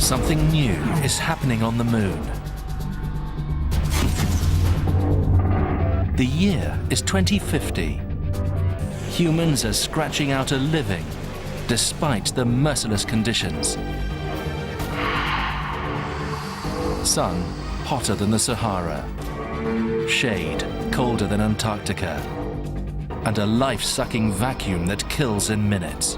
Something new is happening on the moon. The year is 2050. Humans are scratching out a living despite the merciless conditions. Sun hotter than the Sahara, shade colder than Antarctica, and a life-sucking vacuum that kills in minutes.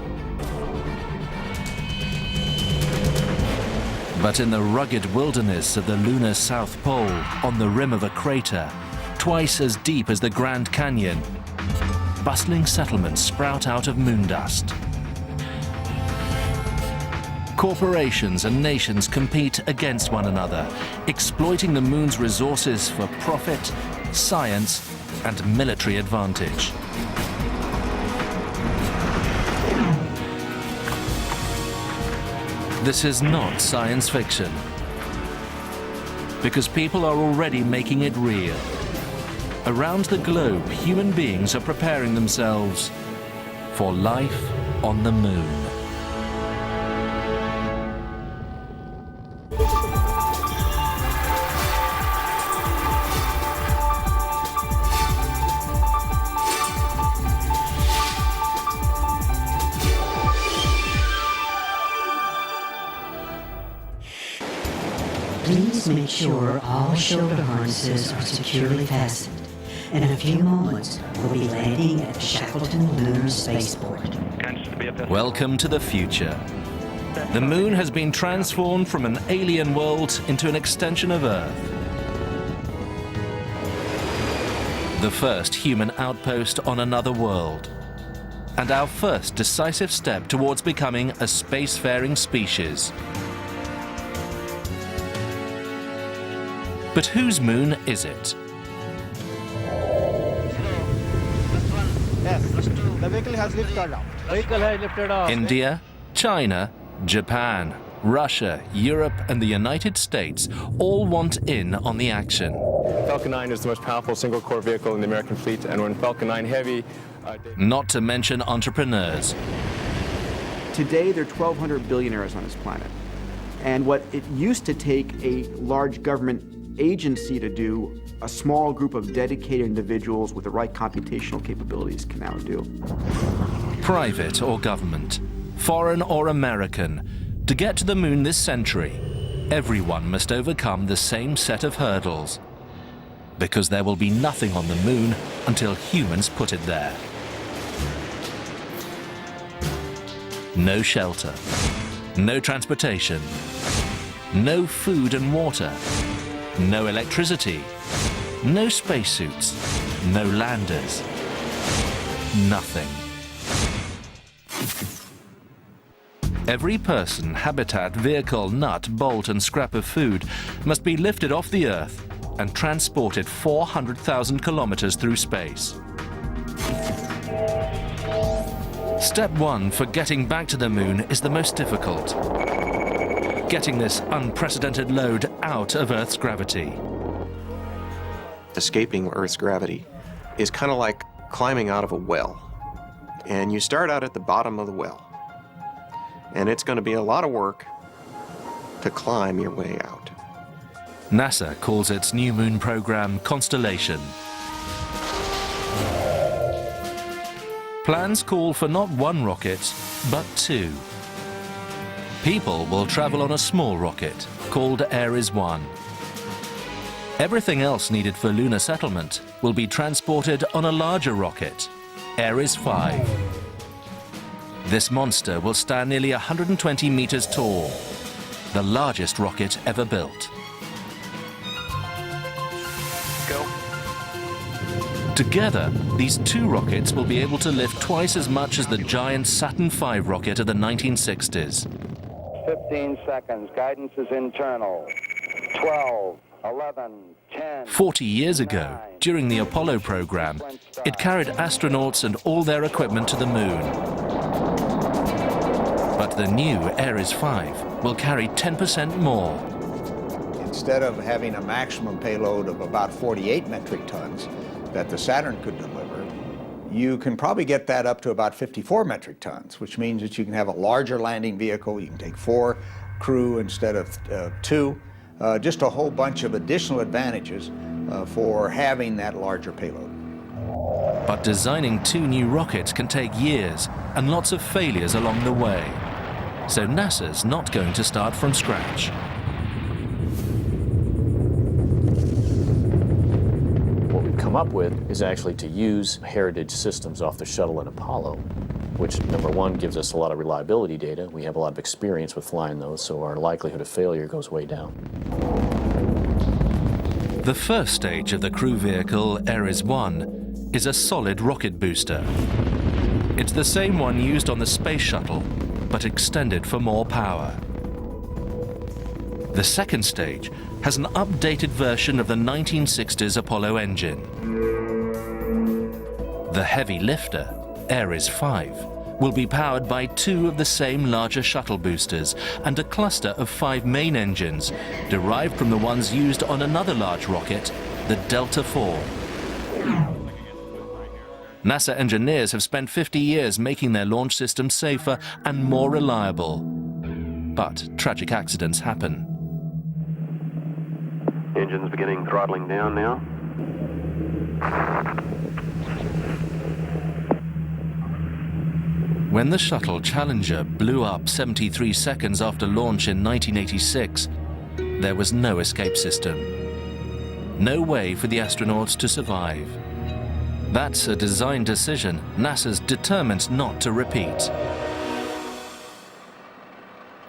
But in the rugged wilderness of the lunar South Pole, on the rim of a crater, twice as deep as the Grand Canyon, bustling settlements sprout out of moon dust. Corporations and nations compete against one another, exploiting the moon's resources for profit, science, and military advantage. This is not science fiction, because people are already making it real. Around the globe, human beings are preparing themselves for life on the moon. Please make sure all shoulder harnesses are securely fastened. In a few moments, we'll be landing at the Shackleton Lunar Spaceport. Welcome to the future. The moon has been transformed from an alien world into an extension of Earth. The first human outpost on another world. And our first decisive step towards becoming a spacefaring species. But whose moon is it? Yes, the vehicle has lifted off. India, China, Japan, Russia, Europe, and the United States all want in on the action. Falcon 9 is the most powerful single-core vehicle in the American fleet, and when Falcon 9 Heavy... Not to mention entrepreneurs. Today, there are 1,200 billionaires on this planet. And what it used to take a large government agency to do, a small group of dedicated individuals with the right computational capabilities can now do. Private or government, foreign or American, to get to the moon this century, everyone must overcome the same set of hurdles. Because there will be nothing on the moon until humans put it there. No shelter, no transportation, no food and water, no electricity, no spacesuits, no landers, nothing. Every person, habitat, vehicle, nut, bolt, and scrap of food must be lifted off the Earth and transported 400,000 kilometers through space. Step one for getting back to the moon is the most difficult. Getting this unprecedented load out of Earth's gravity. Escaping Earth's gravity is kind of like climbing out of a well. And you start out at the bottom of the well. And it's going to be a lot of work to climb your way out. NASA calls its new moon program Constellation. Plans call for not one rocket, but two. People will travel on a small rocket called Ares-1. Everything else needed for lunar settlement will be transported on a larger rocket, Ares-5. This monster will stand nearly 120 meters tall, the largest rocket ever built. Go. Together, these two rockets will be able to lift twice as much as the giant Saturn V rocket of the 1960s. 15 seconds. Guidance is internal. 12, 11, 10. 40 years ago, during the Apollo program, it carried astronauts and all their equipment to the moon. But the new Ares-5 will carry 10% more. Instead of having a maximum payload of about 48 metric tons that the Saturn could deliver, you can probably get that up to about 54 metric tons, which means that you can have a larger landing vehicle, you can take 4 crew instead of 2. Just a whole bunch of additional advantages for having that larger payload. But designing 2 new rockets can take years and lots of failures along the way. So NASA's not going to start from scratch. What we've come up with is actually to use heritage systems off the shuttle and Apollo, which, number one, gives us a lot of reliability data. We have a lot of experience with flying those, so our likelihood of failure goes way down. The first stage of the crew vehicle, Ares-1, is a solid rocket booster. It's the same one used on the space shuttle, but extended for more power. The second stage has an updated version of the 1960s Apollo engine. The heavy lifter, Ares-5, will be powered by 2 of the same larger shuttle boosters and a cluster of 5 main engines derived from the ones used on another large rocket, the Delta IV. NASA engineers have spent 50 years making their launch system safer and more reliable. But tragic accidents happen. Engines beginning throttling down now. When the shuttle Challenger blew up 73 seconds after launch in 1986, there was no escape system. No way for the astronauts to survive. That's a design decision NASA's determined not to repeat.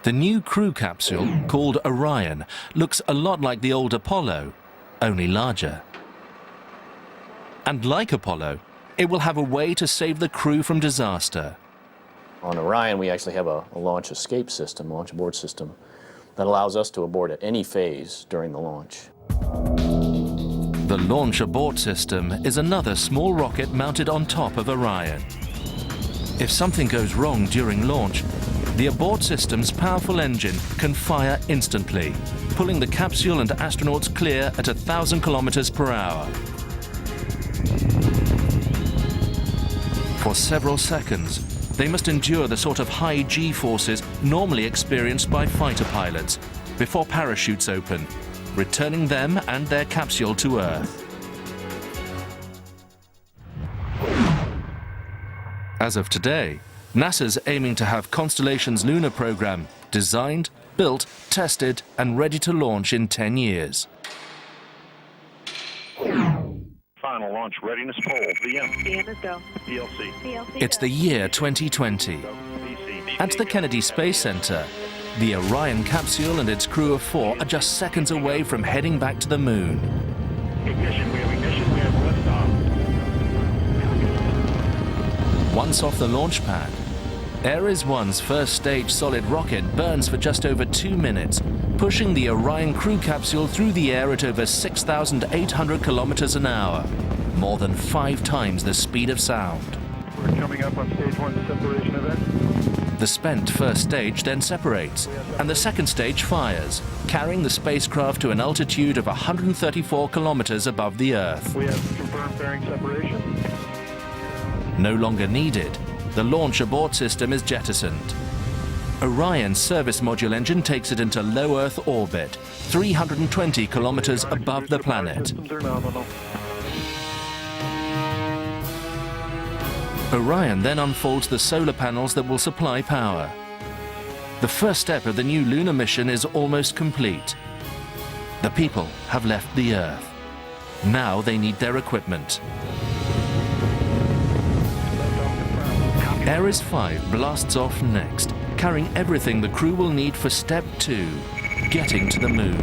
The new crew capsule, called Orion, looks a lot like the old Apollo, only larger. And like Apollo, it will have a way to save the crew from disaster. On Orion, we actually have a launch escape system, launch abort system, that allows us to abort at any phase during the launch. The launch abort system is another small rocket mounted on top of Orion. If something goes wrong during launch, the abort system's powerful engine can fire instantly, pulling the capsule and astronauts clear at 1,000 kilometers per hour. For several seconds, they must endure the sort of high G-forces normally experienced by fighter pilots before parachutes open, returning them and their capsule to Earth. As of today, NASA's aiming to have Constellation's lunar program designed, built, tested, and ready to launch in 10 years. Final launch readiness poll, VM. VM is go. PLC. It's the year 2020. At the Kennedy Space Center, the Orion capsule and its crew of 4 are just seconds away from heading back to the moon. Ignition, we have liftoff. Once off the launch pad, Ares-1's first stage solid rocket burns for just over 2 minutes, pushing the Orion crew capsule through the air at over 6,800 kilometers an hour, more than 5 times the speed of sound. We're coming up on stage 1 separation event. The spent first stage then separates, and the second stage fires, carrying the spacecraft to an altitude of 134 kilometers above the Earth. We have confirmed bearing separation. No longer needed, the launch abort system is jettisoned. Orion's service module engine takes it into low Earth orbit, 320 kilometers above the planet. Systems are nominal. Orion then unfolds the solar panels that will supply power. The first step of the new lunar mission is almost complete. The people have left the Earth. Now they need their equipment. Ares-5 blasts off next, carrying everything the crew will need for step 2, getting to the moon.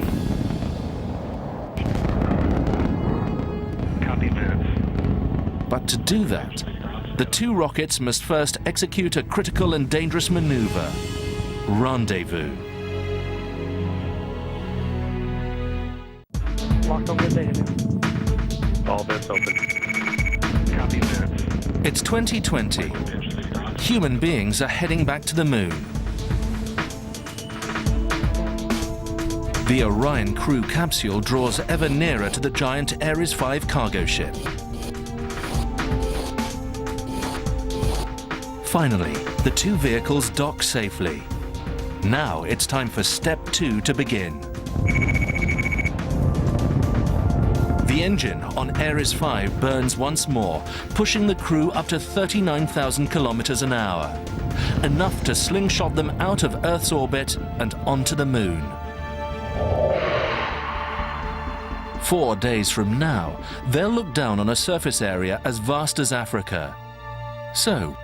Copy, Vince. But to do that, the 2 rockets must first execute a critical and dangerous maneuver, rendezvous. Locked on good data. All vents open. Copy, Vince. It's 2020. Human beings are heading back to the moon. The Orion crew capsule draws ever nearer to the giant Ares-5 cargo ship. Finally, the 2 vehicles dock safely. Now it's time for step 2 to begin. The engine on Ares 5 burns once more, pushing the crew up to 39,000 kilometers an hour. Enough to slingshot them out of Earth's orbit and onto the moon. 4 days from now, they'll look down on a surface area as vast as Africa. So,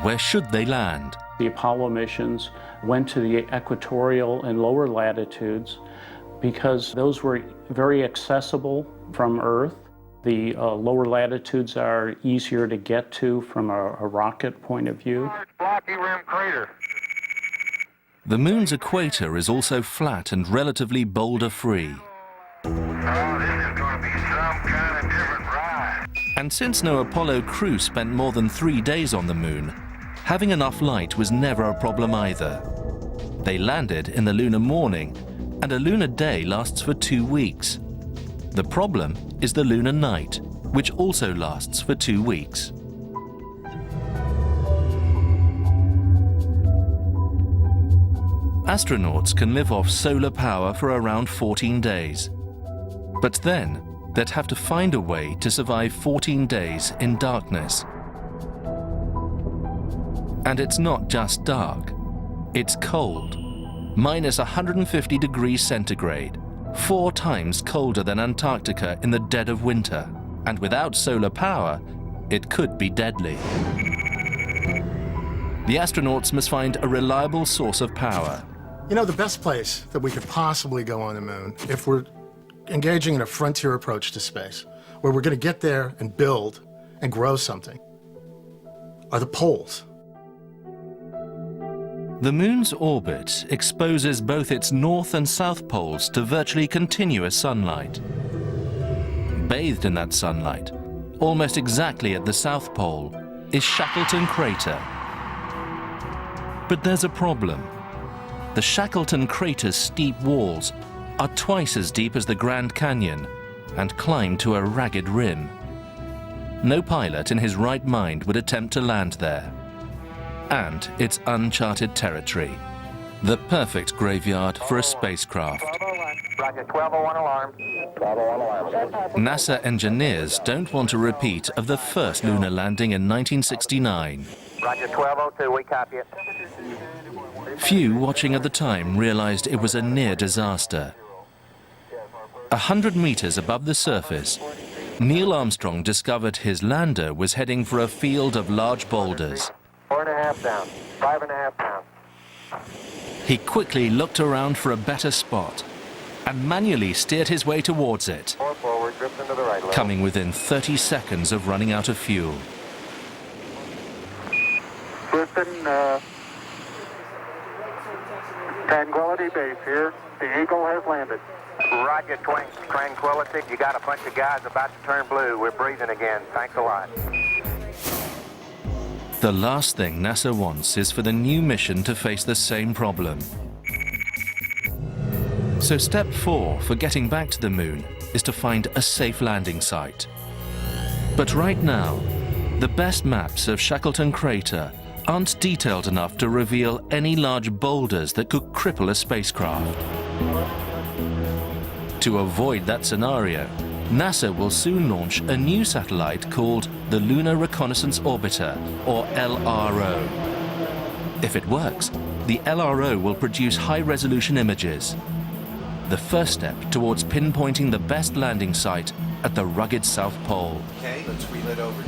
where should they land? The Apollo missions went to the equatorial and lower latitudes because those were very accessible from Earth. The lower latitudes are easier to get to from a rocket point of view. Blocky rim crater. The moon's equator is also flat and relatively boulder-free. Oh, this is going to be some kind of different ride. And since no Apollo crew spent more than 3 days on the moon, having enough light was never a problem either. They landed in the lunar morning, and a lunar day lasts for 2 weeks. The problem is the lunar night, which also lasts for 2 weeks. Astronauts can live off solar power for around 14 days. But then, they'd have to find a way to survive 14 days in darkness. And it's not just dark. It's cold. Minus 150 degrees centigrade. 4 times colder than Antarctica in the dead of winter. And without solar power, it could be deadly. The astronauts must find a reliable source of power. You know, the best place that we could possibly go on the moon, if we're engaging in a frontier approach to space, where we're going to get there and build and grow something, are the poles. The moon's orbit exposes both its north and south poles to virtually continuous sunlight. Bathed in that sunlight, almost exactly at the south pole, is Shackleton Crater. But there's a problem. The Shackleton Crater's steep walls are twice as deep as the Grand Canyon and climb to a ragged rim. No pilot in his right mind would attempt to land there. And it's uncharted territory. The perfect graveyard for a spacecraft. Roger, 1201 alarm. 1201 alarm. NASA engineers don't want a repeat of the first lunar landing in 1969. Roger, 1202, we copy it. Few watching at the time realized it was a near disaster. 100 meters above the surface, Neil Armstrong discovered his lander was heading for a field of large boulders. 4.5 down, 5.5 down. He quickly looked around for a better spot and manually steered his way towards it, 4 forward, drift into the right. coming within 30 seconds of running out of fuel. Houston, Tranquility Base here. The Eagle has landed. Roger, Tranquility. You got a bunch of guys about to turn blue. We're breathing again. Thanks a lot. The last thing NASA wants is for the new mission to face the same problem. So step 4 for getting back to the moon is to find a safe landing site. But right now, the best maps of Shackleton Crater aren't detailed enough to reveal any large boulders that could cripple a spacecraft. To avoid that scenario, NASA will soon launch a new satellite called the Lunar Reconnaissance Orbiter, or LRO. If it works, the LRO will produce high-resolution images. The first step towards pinpointing the best landing site at the rugged South Pole. Okay, let's wheel it over.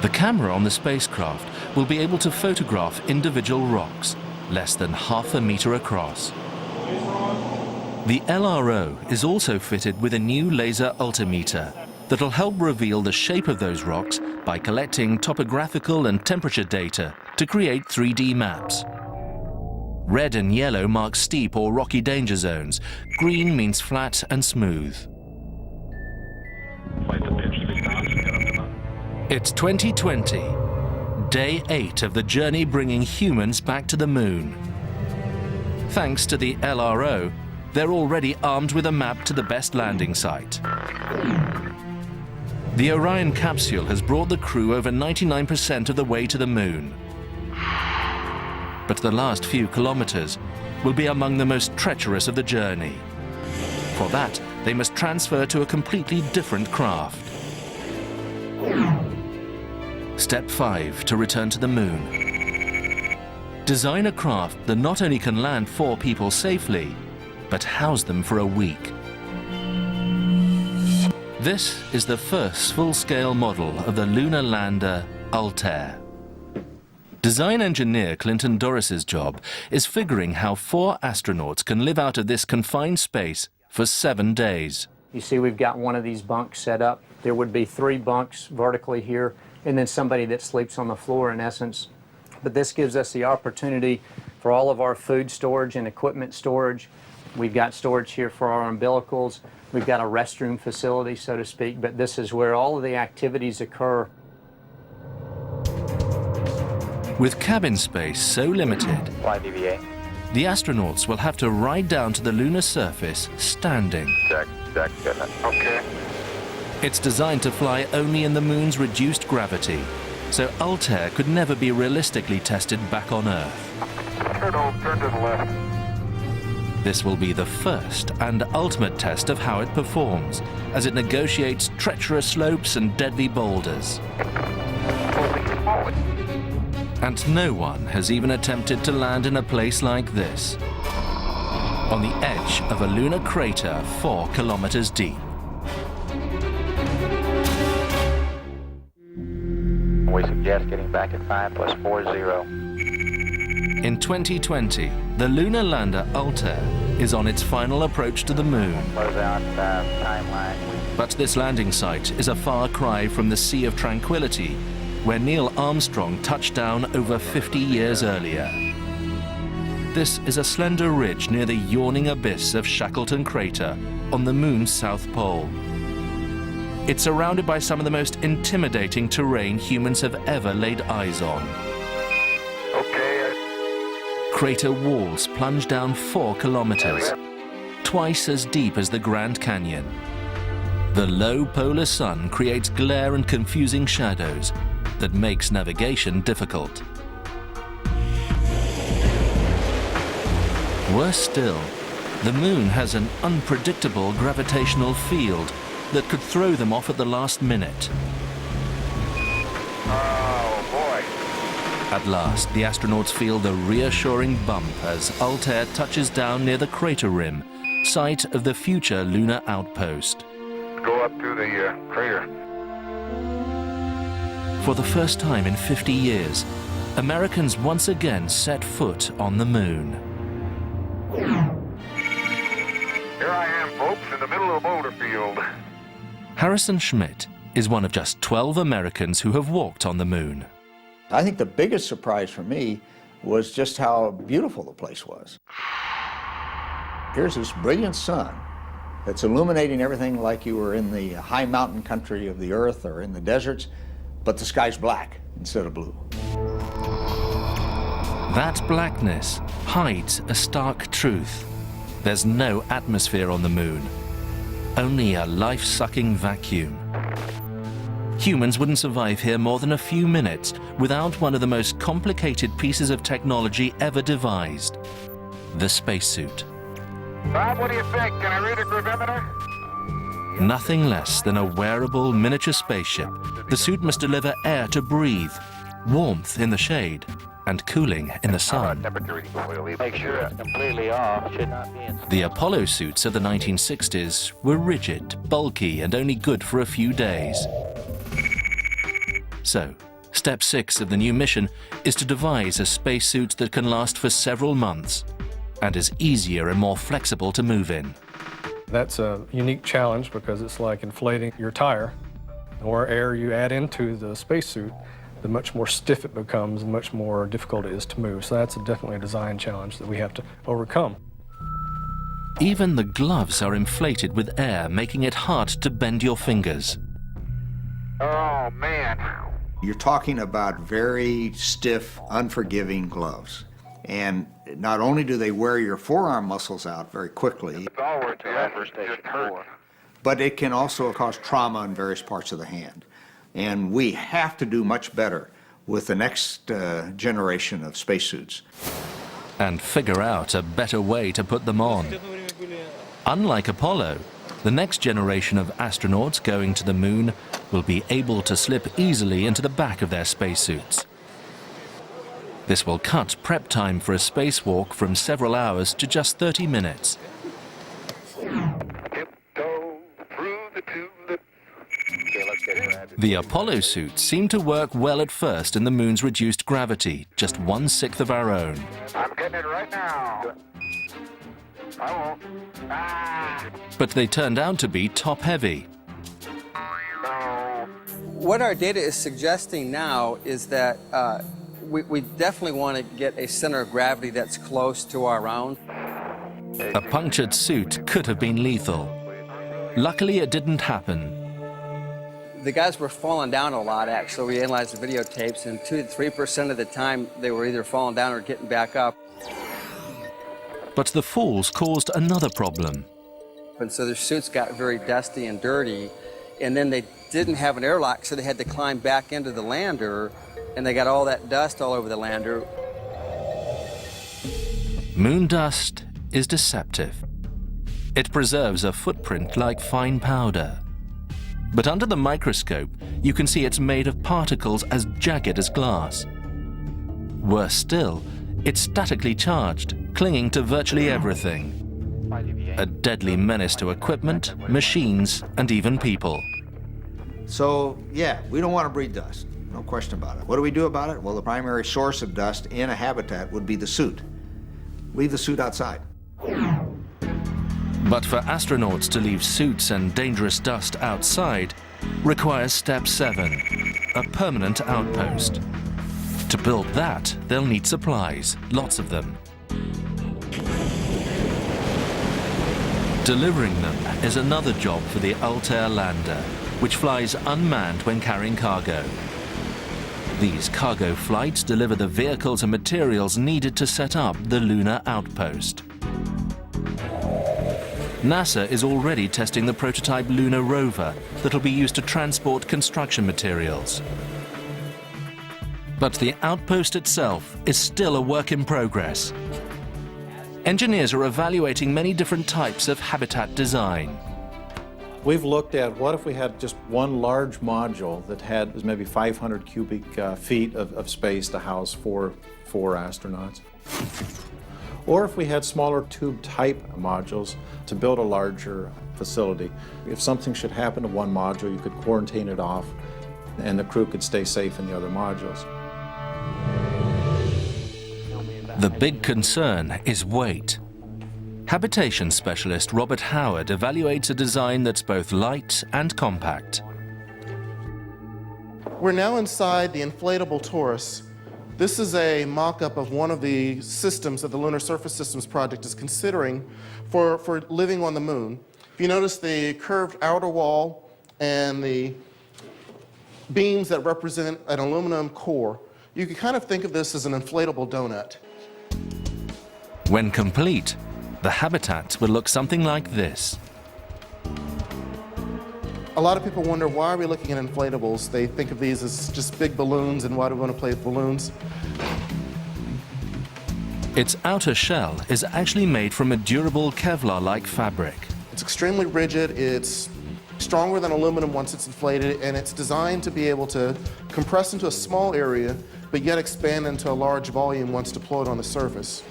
The camera on the spacecraft will be able to photograph individual rocks, less than ½ a meter across. The LRO is also fitted with a new laser altimeter that'll help reveal the shape of those rocks by collecting topographical and temperature data to create 3D maps. Red and yellow mark steep or rocky danger zones. Green means flat and smooth. It's 2020, day 8 of the journey bringing humans back to the moon. Thanks to the LRO, they're already armed with a map to the best landing site. The Orion capsule has brought the crew over 99% of the way to the moon. But the last few kilometers will be among the most treacherous of the journey. For that, they must transfer to a completely different craft. Step 5 to return to the moon. Design a craft that not only can land 4 people safely, but house them for a week. This is the first full-scale model of the lunar lander, Altair. Design engineer Clinton Doris's job is figuring how 4 astronauts can live out of this confined space for 7 days. You see we've got one of these bunks set up. There would be 3 bunks vertically here, and then somebody that sleeps on the floor in essence. But this gives us the opportunity for all of our food storage and equipment storage. We've got storage here for our umbilicals. We've got a restroom facility, so to speak, but this is where all of the activities occur. With cabin space so limited, the astronauts will have to ride down to the lunar surface standing. Check, good. Okay. It's designed to fly only in the moon's reduced gravity, so Altair could never be realistically tested back on Earth. Turn to the left. This will be the first and ultimate test of how it performs, as it negotiates treacherous slopes and deadly boulders. And no one has even attempted to land in a place like this, on the edge of a lunar crater 4 kilometers deep. We suggest getting back at 5 + 40. In 2020, the lunar lander Altair is on its final approach to the moon. Close out timeline. But this landing site is a far cry from the Sea of Tranquility, where Neil Armstrong touched down over 50 years earlier. This is a slender ridge near the yawning abyss of Shackleton Crater on the moon's south pole. It's surrounded by some of the most intimidating terrain humans have ever laid eyes on. Crater walls plunge down 4 kilometers, twice as deep as the Grand Canyon. The low polar sun creates glare and confusing shadows that makes navigation difficult. Worse still, the moon has an unpredictable gravitational field that could throw them off at the last minute. Oh, boy. At last, the astronauts feel the reassuring bump as Altair touches down near the crater rim, site of the future lunar outpost. Go up through the crater. For the first time in 50 years, Americans once again set foot on the moon. Here I am, folks, in the middle of a boulder field. Harrison Schmitt is one of just 12 Americans who have walked on the moon. I think the biggest surprise for me was just how beautiful the place was. Here's this brilliant sun that's illuminating everything like you were in the high mountain country of the Earth or in the deserts, but the sky's black instead of blue. That blackness hides a stark truth. There's no atmosphere on the moon, only a life-sucking vacuum. Humans wouldn't survive here more than a few minutes without one of the most complicated pieces of technology ever devised, the spacesuit. Bob, what do you think? Can I read a gravimeter? Nothing less than a wearable miniature spaceship, the suit must deliver air to breathe, warmth in the shade, and cooling in the sun. Make sure it's completely off. Should not be in. The Apollo suits of the 1960s were rigid, bulky, and only good for a few days. So, step 6 of the new mission is to devise a spacesuit that can last for several months and is easier and more flexible to move in. That's a unique challenge because it's like inflating your tire. The more air you add into the spacesuit, the much more stiff it becomes and much more difficult it is to move. So that's definitely a design challenge that we have to overcome. Even the gloves are inflated with air, making it hard to bend your fingers. Oh, man. You're talking about very stiff, unforgiving gloves. And not only do they wear your forearm muscles out very quickly, but it can also cause trauma in various parts of the hand. And we have to do much better with the next generation of spacesuits. And figure out a better way to put them on. Unlike Apollo, the next generation of astronauts going to the moon will be able to slip easily into the back of their spacesuits. This will cut prep time for a spacewalk from several hours to just 30 minutes. The Apollo suits seem to work well at first in the moon's reduced gravity, just 1/6 of our own. I'm getting it right now. I won't. But they turned out to be top-heavy. What our data is suggesting now is that we definitely want to get a center of gravity that's close to our own. A punctured suit could have been lethal. Luckily, it didn't happen. The guys were falling down a lot, actually. We analyzed the videotapes, and 2 to 3% of the time they were either falling down or getting back up. But the falls caused another problem. And so their suits got very dusty and dirty, and then they didn't have an airlock, so they had to climb back into the lander, and they got all that dust all over the lander. Moon dust is deceptive. It preserves a footprint like fine powder. But under the microscope, you can see it's made of particles as jagged as glass. Worse still, it's statically charged, clinging to virtually everything. A deadly menace to equipment, machines, and even people. So, yeah, we don't want to breathe dust. No question about it. What do we do about it? Well, the primary source of dust in a habitat would be the suit. Leave the suit outside. But for astronauts to leave suits and dangerous dust outside requires step 7, a permanent outpost. To build that, they'll need supplies, lots of them. Delivering them is another job for the Altair lander, which flies unmanned when carrying cargo. These cargo flights deliver the vehicles and materials needed to set up the lunar outpost. NASA is already testing the prototype lunar rover that'll be used to transport construction materials. But the outpost itself is still a work in progress. Engineers are evaluating many different types of habitat design. We've looked at what if we had just one large module that had maybe 500 cubic feet of space to house four astronauts. Or if we had smaller tube-type modules to build a larger facility. If something should happen to one module, you could quarantine it off, and the crew could stay safe in the other modules. The big concern is weight. Habitation specialist Robert Howard evaluates a design that's both light and compact. We're now inside the inflatable torus. This is a mock-up of one of the systems that the Lunar Surface Systems Project is considering for living on the moon. If you notice the curved outer wall and the beams that represent an aluminum core, you can kind of think of this as an inflatable donut. When complete, the habitat will look something like this. A lot of people wonder, why are we looking at inflatables? They think of these as just big balloons, and why do we want to play with balloons? Its outer shell is actually made from a durable Kevlar-like fabric. It's extremely rigid, it's stronger than aluminum once it's inflated, and it's designed to be able to compress into a small area, but yet expand into a large volume once deployed on the surface.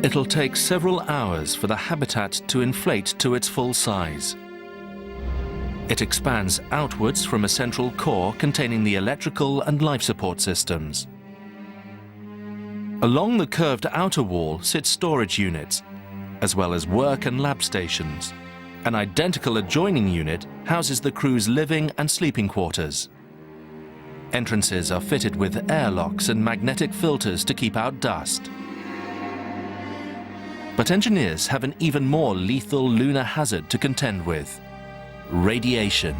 It'll take several hours for the habitat to inflate to its full size. It expands outwards from a central core containing the electrical and life support systems. Along the curved outer wall sit storage units, as well as work and lab stations. An identical adjoining unit houses the crew's living and sleeping quarters. Entrances are fitted with airlocks and magnetic filters to keep out dust. But engineers have an even more lethal lunar hazard to contend with: radiation.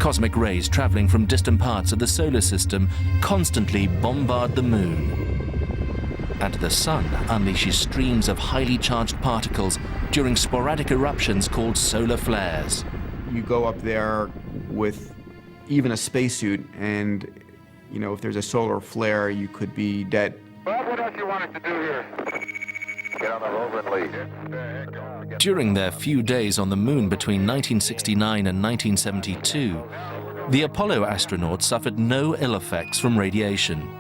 Cosmic rays traveling from distant parts of the solar system constantly bombard the moon. And the sun unleashes streams of highly charged particles during sporadic eruptions called solar flares. You go up there with even a spacesuit, and if there's a solar flare, you could be dead. Bob, what else you want us to do here? Get on the rover and lead. During their few days on the moon between 1969 and 1972, the Apollo astronauts suffered no ill effects from radiation.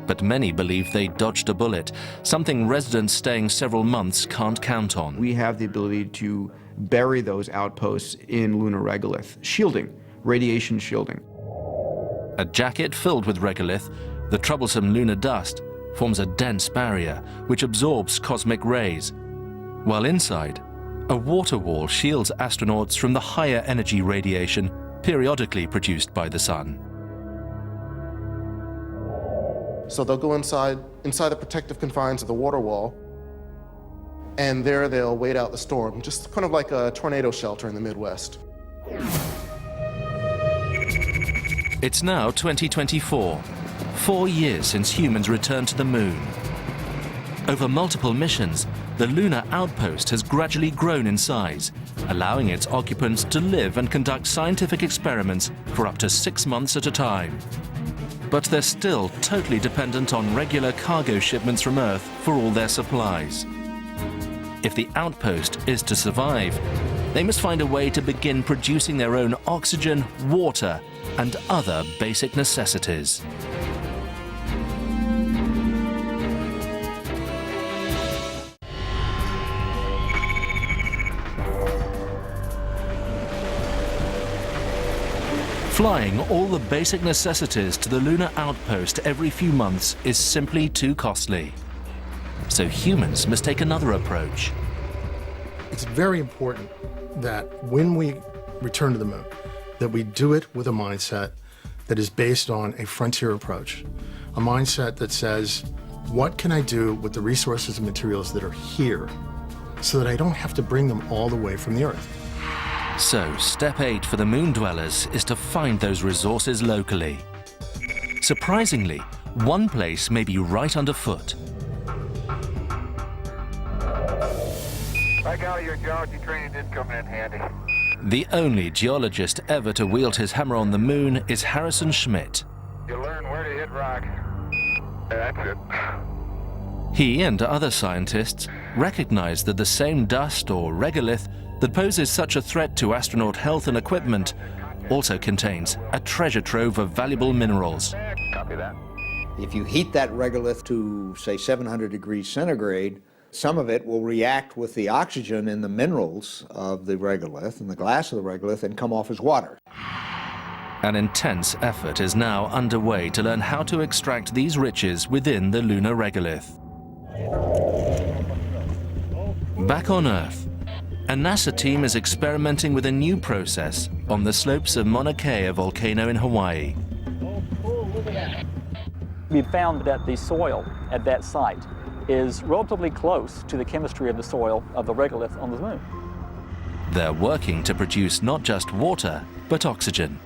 But many believe they dodged a bullet, something residents staying several months can't count on. We have the ability to bury those outposts in lunar regolith, shielding, radiation shielding. A jacket filled with regolith, the troublesome lunar dust, forms a dense barrier which absorbs cosmic rays, while inside, a water wall shields astronauts from the higher energy radiation periodically produced by the sun. So they'll go inside the protective confines of the water wall, and there they'll wait out the storm, just kind of like a tornado shelter in the Midwest. It's now 2024, 4 years since humans returned to the moon. Over multiple missions, the lunar outpost has gradually grown in size, allowing its occupants to live and conduct scientific experiments for up to 6 months at a time. But they're still totally dependent on regular cargo shipments from Earth for all their supplies. If the outpost is to survive, they must find a way to begin producing their own oxygen, water, and other basic necessities. Flying all the basic necessities to the lunar outpost every few months is simply too costly. So humans must take another approach. It's very important that when we return to the moon, that we do it with a mindset that is based on a frontier approach, a mindset that says, what can I do with the resources and materials that are here so that I don't have to bring them all the way from the Earth? So, step 8 for the moon dwellers is to find those resources locally. Surprisingly, one place may be right underfoot. By golly, your geology training did come in handy. The only geologist ever to wield his hammer on the moon is Harrison Schmitt. You learn where to hit rock. That's it. He and other scientists recognize that the same dust or regolith that poses such a threat to astronaut health and equipment also contains a treasure trove of valuable minerals. Copy that. If you heat that regolith to, say, 700 degrees centigrade, some of it will react with the oxygen in the minerals of the regolith and the glass of the regolith and come off as water. An intense effort is now underway to learn how to extract these riches within the lunar regolith. Back on Earth, a NASA team is experimenting with a new process on the slopes of Mauna Kea, a volcano in Hawaii. We found that the soil at that site is relatively close to the chemistry of the soil of the regolith on the moon. They're working to produce not just water, but oxygen.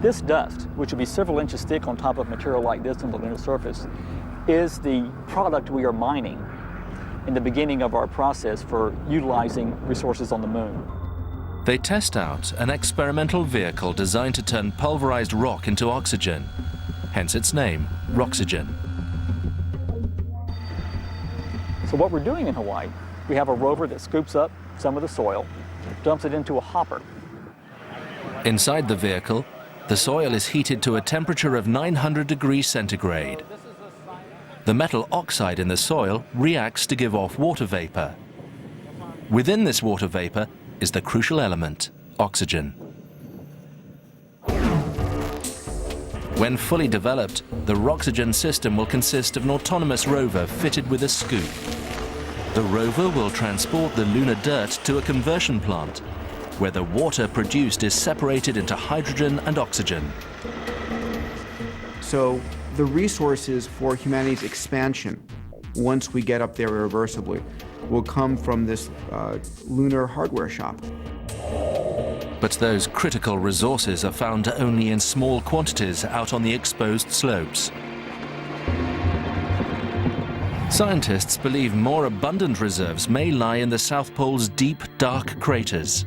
This dust, which will be several inches thick on top of material like this on the lunar surface, is the product we are mining in the beginning of our process for utilizing resources on the moon. They test out an experimental vehicle designed to turn pulverized rock into oxygen, hence its name, Roxygen. So what we're doing in Hawaii, we have a rover that scoops up some of the soil, dumps it into a hopper. Inside the vehicle, the soil is heated to a temperature of 900 degrees centigrade. The metal oxide in the soil reacts to give off water vapor. Within this water vapor is the crucial element, oxygen. When fully developed, the Roxygen system will consist of an autonomous rover fitted with a scoop. The rover will transport the lunar dirt to a conversion plant, where the water produced is separated into hydrogen and oxygen. So the resources for humanity's expansion, once we get up there irreversibly, will come from this lunar hardware shop. But those critical resources are found only in small quantities out on the exposed slopes. Scientists believe more abundant reserves may lie in the South Pole's deep, dark craters.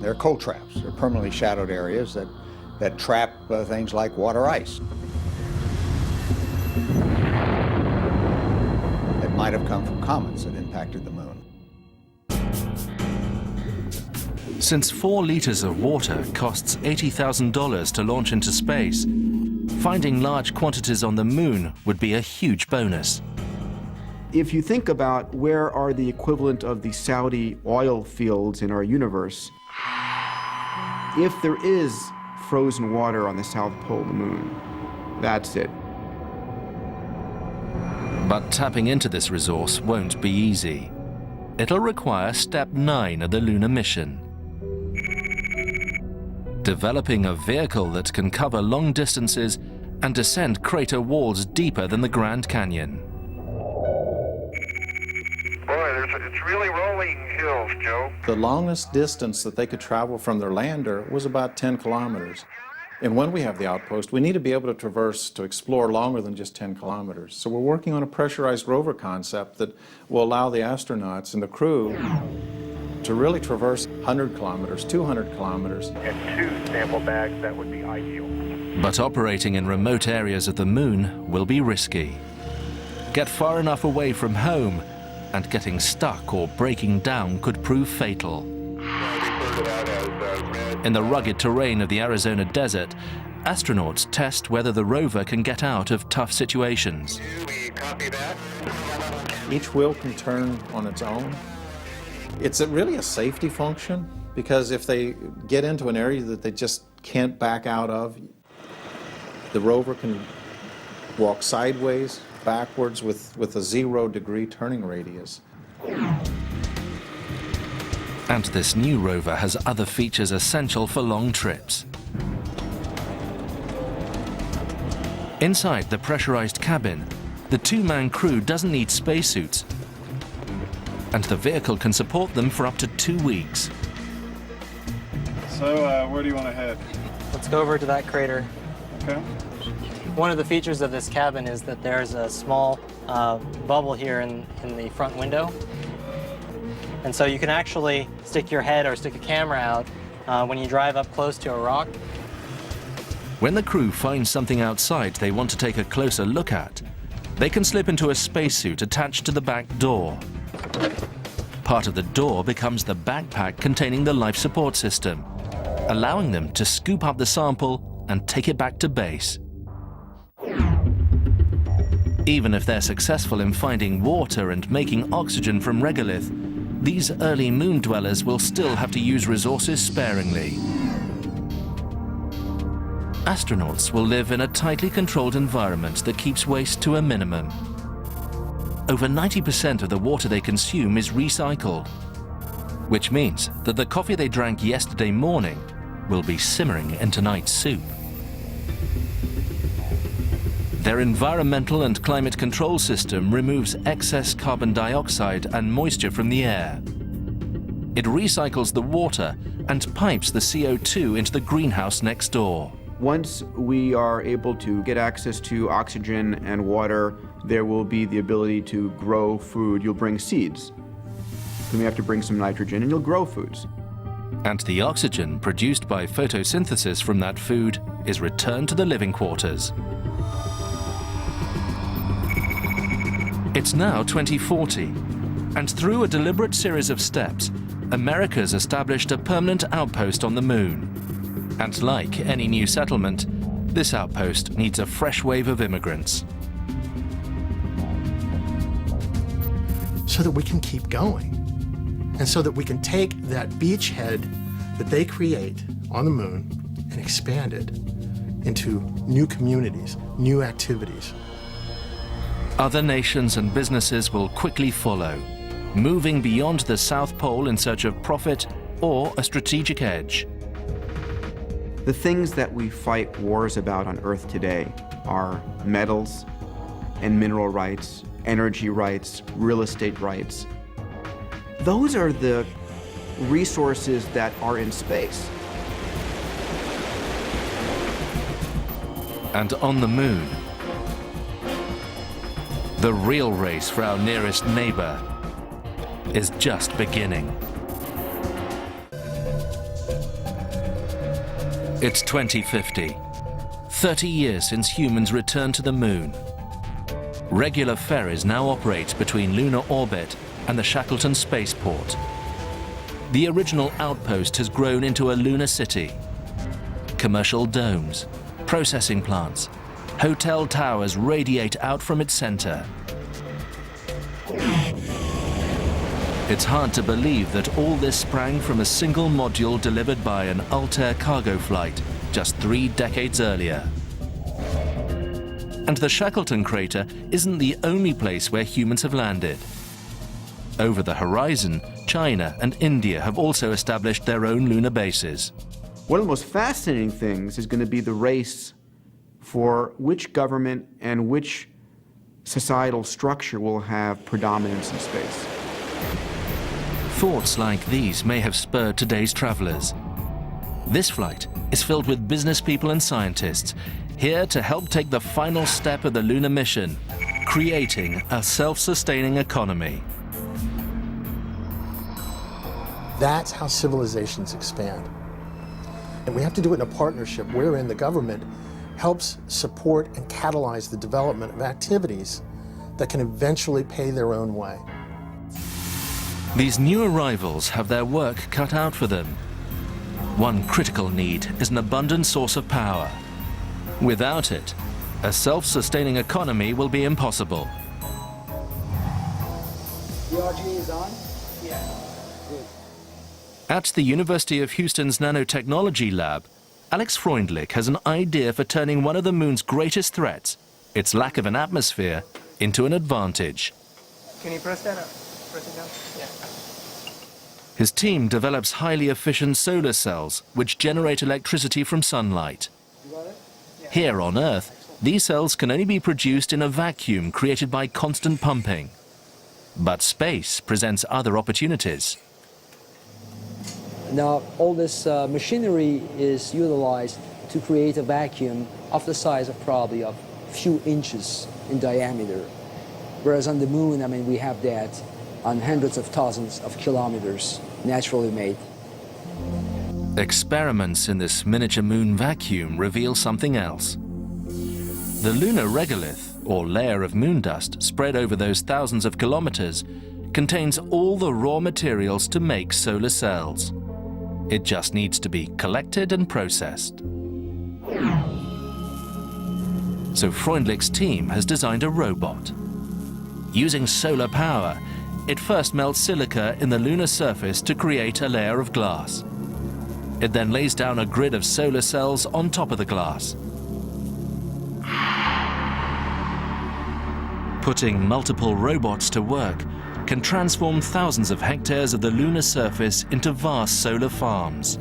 They're cold traps. They're permanently shadowed areas that trap things like water ice. It might have come from comets that impacted the moon. Since 4 liters of water costs $80,000 to launch into space, finding large quantities on the moon would be a huge bonus. If you think about where are the equivalent of the Saudi oil fields in our universe, if there is frozen water on the South Pole of the moon, that's it. But tapping into this resource won't be easy. It'll require step 9 of the lunar mission. Developing a vehicle that can cover long distances and descend crater walls deeper than the Grand Canyon. It's really rolling hills, Joe. The longest distance that they could travel from their lander was about 10 kilometers. And when we have the outpost, we need to be able to explore longer than just 10 kilometers. So we're working on a pressurized rover concept that will allow the astronauts and the crew to really traverse 100 kilometers, 200 kilometers. And 2 sample bags, that would be ideal. But operating in remote areas of the moon will be risky. Get far enough away from home, and getting stuck or breaking down could prove fatal. In the rugged terrain of the Arizona desert, astronauts test whether the rover can get out of tough situations. Each wheel can turn on its own. It's really a safety function, because if they get into an area that they just can't back out of, the rover can walk sideways, backwards with a 0-degree turning radius. And this new rover has other features essential for long trips. Inside the pressurized cabin, the 2-man crew doesn't need spacesuits, and the vehicle can support them for up to 2 weeks. So, where do you want to head? Let's go over to that crater. Okay. One of the features of this cabin is that there's a small bubble here in the front window. And so you can actually stick your head or stick a camera out when you drive up close to a rock. When the crew finds something outside they want to take a closer look at, they can slip into a spacesuit attached to the back door. Part of the door becomes the backpack containing the life support system, allowing them to scoop up the sample and take it back to base. Even if they're successful in finding water and making oxygen from regolith, these early moon dwellers will still have to use resources sparingly. Astronauts will live in a tightly controlled environment that keeps waste to a minimum. Over 90% of the water they consume is recycled, which means that the coffee they drank yesterday morning will be simmering in tonight's soup. Their environmental and climate control system removes excess carbon dioxide and moisture from the air. It recycles the water and pipes the CO2 into the greenhouse next door. Once we are able to get access to oxygen and water, there will be the ability to grow food. You'll bring seeds. Then we have to bring some nitrogen, and you'll grow foods. And the oxygen produced by photosynthesis from that food is returned to the living quarters. It's now 2040, and through a deliberate series of steps, America's established a permanent outpost on the moon. And like any new settlement, this outpost needs a fresh wave of immigrants. So that we can keep going, and so that we can take that beachhead that they create on the moon and expand it into new communities, new activities. Other nations and businesses will quickly follow, moving beyond the South Pole in search of profit or a strategic edge. The things that we fight wars about on Earth today are metals and mineral rights, energy rights, real estate rights. Those are the resources that are in space. And on the moon, The real race for our nearest neighbor is just beginning. It's 2050, 30 years since humans returned to the moon. Regular ferries now operate between lunar orbit and the Shackleton spaceport. The original outpost has grown into a lunar city. Commercial domes, processing plants, hotel towers radiate out from its center. It's hard to believe that all this sprang from a single module delivered by an Altair cargo flight just 3 decades earlier. And the Shackleton crater isn't the only place where humans have landed. Over the horizon, China and India have also established their own lunar bases. One of the most fascinating things is going to be the race for which government and which societal structure will have predominance in space. Thoughts like these may have spurred today's travelers. This flight is filled with business people and scientists, here to help take the final step of the lunar mission, creating a self-sustaining economy. That's how civilizations expand. And we have to do it in a partnership wherein the government helps support and catalyze the development of activities that can eventually pay their own way. These new arrivals have their work cut out for them. One critical need is an abundant source of power. Without it, a self-sustaining economy will be impossible. The RGA is on? Yeah. Good. At the University of Houston's Nanotechnology Lab, Alex Freundlich has an idea for turning one of the moon's greatest threats, its lack of an atmosphere, into an advantage. Can you press that up? Press it down? Yeah. His team develops highly efficient solar cells which generate electricity from sunlight. You got it? Yeah. Here on Earth, these cells can only be produced in a vacuum created by constant pumping. But space presents other opportunities. Now, all this machinery is utilized to create a vacuum of the size of probably a few inches in diameter. Whereas on the moon, I mean, we have that on hundreds of thousands of kilometers, naturally made. Experiments in this miniature moon vacuum reveal something else. The lunar regolith, or layer of moon dust spread over those thousands of kilometers, contains all the raw materials to make solar cells. It just needs to be collected and processed. So Freundlich's team has designed a robot. Using solar power, it first melts silica in the lunar surface to create a layer of glass. It then lays down a grid of solar cells on top of the glass. Putting multiple robots to work can transform thousands of hectares of the lunar surface into vast solar farms.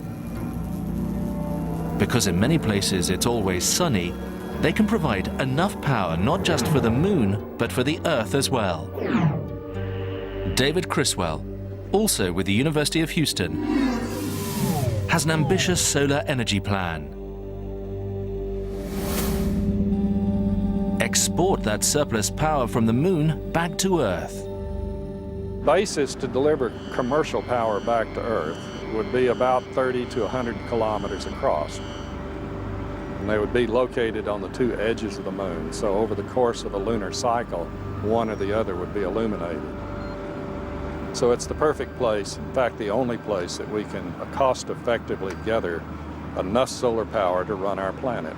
Because in many places it's always sunny, they can provide enough power not just for the moon, but for the Earth as well. David Criswell, also with the University of Houston, has an ambitious solar energy plan. Export that surplus power from the moon back to Earth. Basis to deliver commercial power back to Earth would be about 30 to 100 kilometers across. And they would be located on the two edges of the moon, so over the course of a lunar cycle, one or the other would be illuminated. So it's the perfect place, in fact the only place that we can cost-effectively gather enough solar power to run our planet.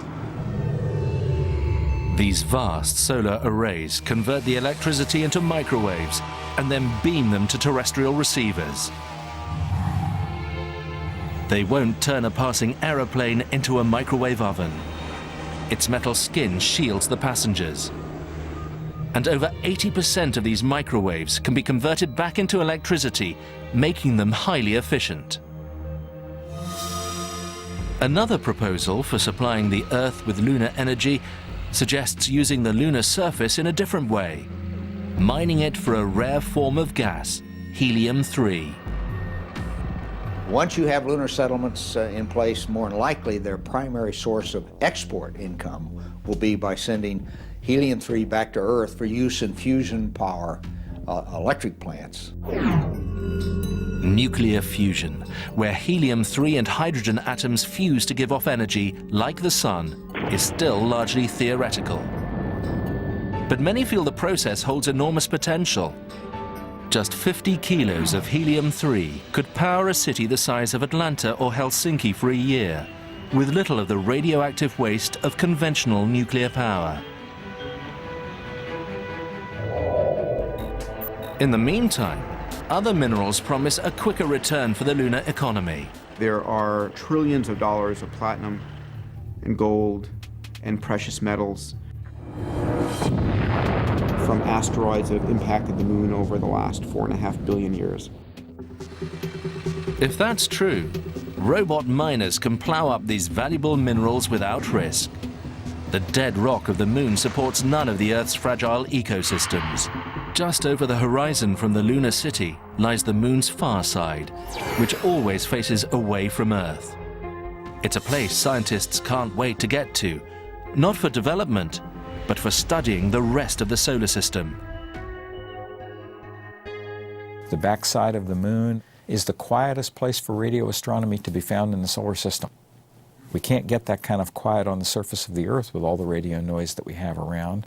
These vast solar arrays convert the electricity into microwaves and then beam them to terrestrial receivers. They won't turn a passing aeroplane into a microwave oven. Its metal skin shields the passengers. And over 80% of these microwaves can be converted back into electricity, making them highly efficient. Another proposal for supplying the Earth with lunar energy suggests using the lunar surface in a different way, mining it for a rare form of gas, helium-3. Once you have lunar settlements in place, more than likely their primary source of export income will be by sending helium-3 back to Earth for use in fusion power electric plants. Nuclear fusion, where helium-3 and hydrogen atoms fuse to give off energy, like the sun, is still largely theoretical. But many feel the process holds enormous potential. Just 50 kilos of helium-3 could power a city the size of Atlanta or Helsinki for a year, with little of the radioactive waste of conventional nuclear power. In the meantime, other minerals promise a quicker return for the lunar economy. There are trillions of dollars of platinum and gold and precious metals from asteroids that have impacted the moon over the last 4.5 billion years. If that's true, robot miners can plow up these valuable minerals without risk. The dead rock of the moon supports none of the Earth's fragile ecosystems. Just over the horizon from the lunar city lies the moon's far side, which always faces away from Earth. It's a place scientists can't wait to get to, not for development, but for studying the rest of the solar system. The backside of the moon is the quietest place for radio astronomy to be found in the solar system. We can't get that kind of quiet on the surface of the Earth with all the radio noise that we have around.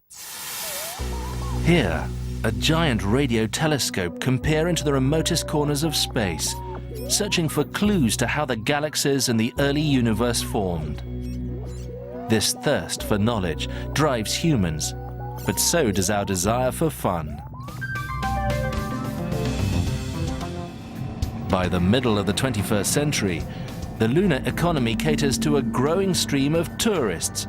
Here, a giant radio telescope can peer into the remotest corners of space, searching for clues to how the galaxies and the early universe formed. This thirst for knowledge drives humans, but so does our desire for fun. By the middle of the 21st century, the lunar economy caters to a growing stream of tourists,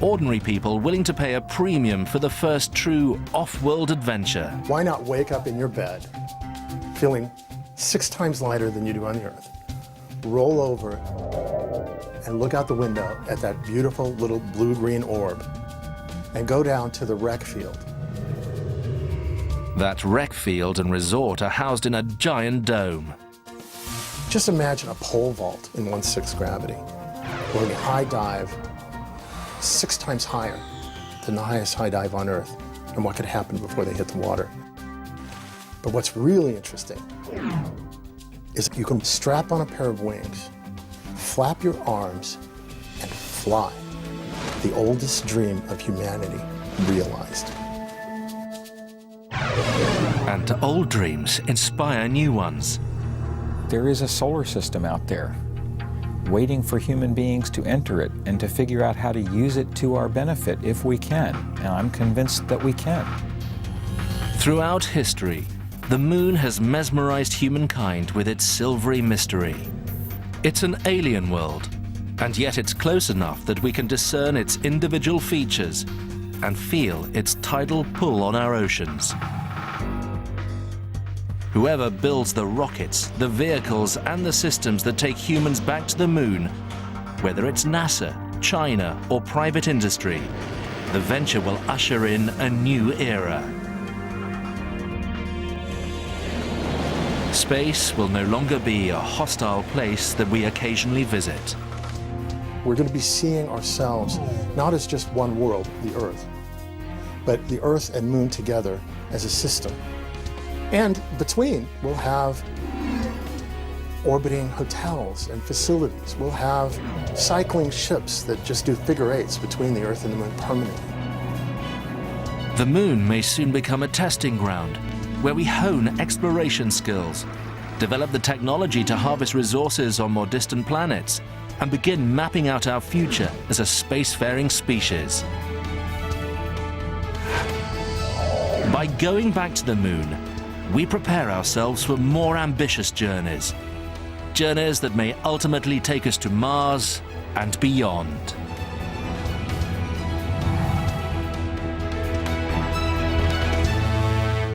ordinary people willing to pay a premium for the first true off-world adventure. Why not wake up in your bed feeling 6 times lighter than you do on the Earth, roll over and look out the window at that beautiful little blue-green orb and go down to the rec field. That rec field and resort are housed in a giant dome. Just imagine a pole vault in 1/6 gravity, or a high dive 6 times higher than the highest high dive on Earth, and what could happen before they hit the water. But what's really interesting is you can strap on a pair of wings, flap your arms, and fly. The oldest dream of humanity realized. And old dreams inspire new ones. There is a solar system out there, waiting for human beings to enter it and to figure out how to use it to our benefit if we can, and I'm convinced that we can. Throughout history, the moon has mesmerized humankind with its silvery mystery. It's an alien world, and yet it's close enough that we can discern its individual features and feel its tidal pull on our oceans. Whoever builds the rockets, the vehicles, and the systems that take humans back to the moon, whether it's NASA, China, or private industry, the venture will usher in a new era. Space will no longer be a hostile place that we occasionally visit. We're going to be seeing ourselves not as just one world, the Earth, but the Earth and Moon together as a system. And between, we'll have orbiting hotels and facilities. We'll have cycling ships that just do figure eights between the Earth and the Moon permanently. The moon may soon become a testing ground where we hone exploration skills, develop the technology to harvest resources on more distant planets, and begin mapping out our future as a spacefaring species. By going back to the moon, we prepare ourselves for more ambitious journeys. Journeys that may ultimately take us to Mars and beyond.